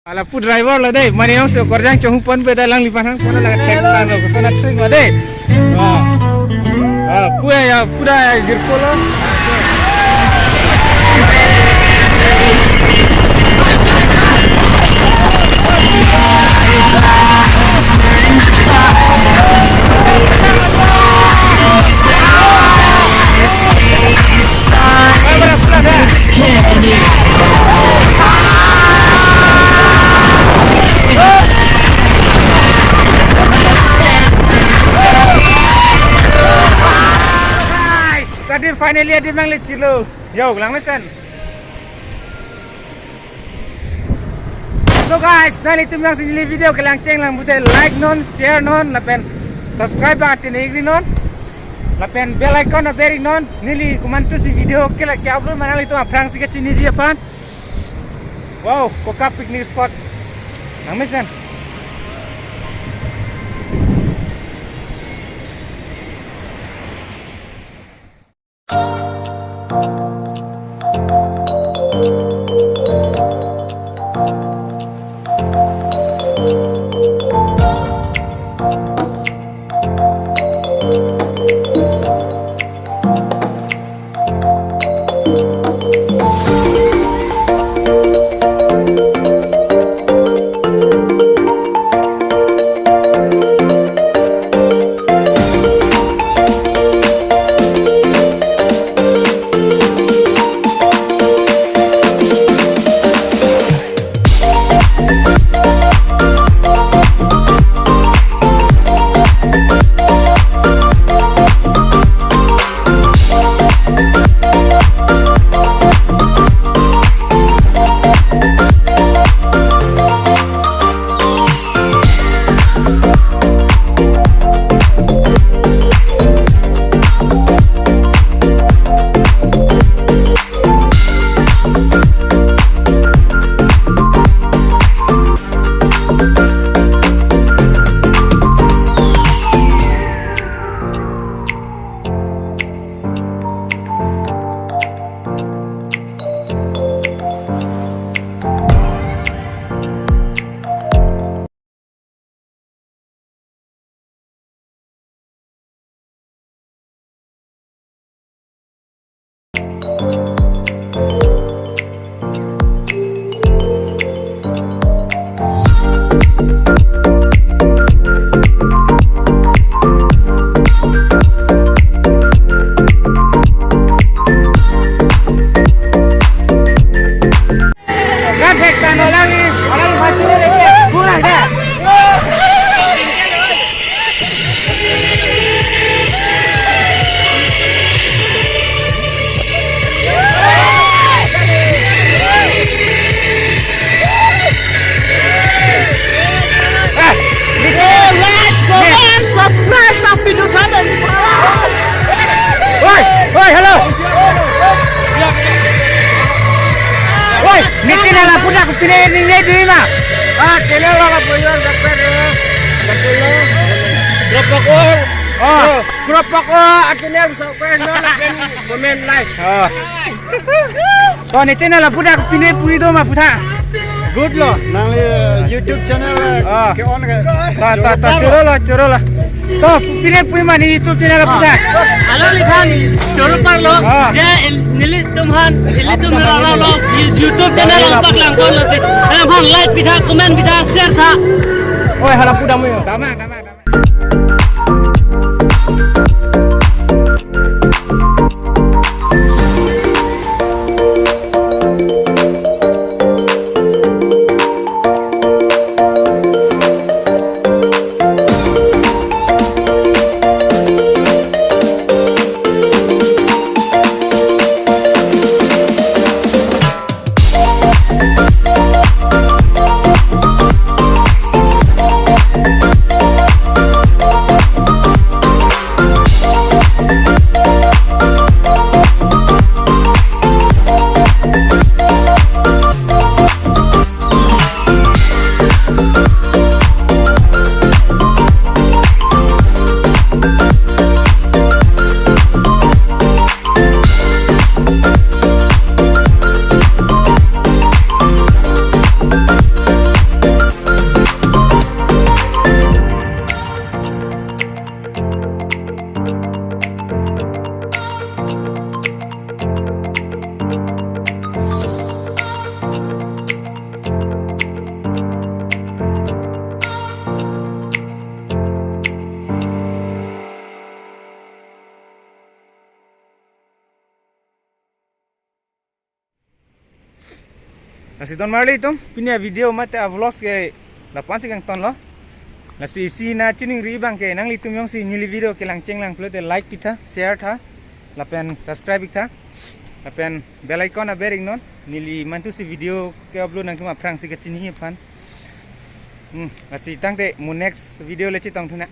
Ala pu driver lah deh, mana yang sekorjang cahumpan beda lang lipan hang pun laga tek tan lo, kesana trik mah deh. Pu ya, pura ya girpolo. Finally ada mang le cilo. Yo, lang mesan. So guys, nali tum lang sini video ke lang ceng lang butai like non, share non, lapen subscribe button igri non. Lapen bell icon na beri non. Nili kumantu si video ke la kya upload manali tu aprang sih kecini sih apa? Wow, koka picnic spot. Lang mesan. Ini di mana? Kena lah punya sampai Kerupuk akhirnya sampai komen live. Kau ni channel lah punya pilih puri do mah punya. Good loh, nang YouTube channel ke on ke. Ta coro lah. तो पिने पुई मानी YouTube channel punya. Halo lihat, coro par lo. Dia nili tumhan lo YouTube channel pak langsung lo sih. Bang like bisa, komen bisa, share sa. Oh, halam puda mu. Damang. Nasi ton marli tum punya video mate vlogs ke lapan sih kang ton lo. Nasi si na cining ribang ke nang litum yang si nyili video ke langceng lang pelate like kita, share tha, lapen subscribe kita, lapen bell icon na bering non, nili mantu si video ke upload nang cuma prang si ke cini pan. Nasi tang te mu next video leci tong tu nak.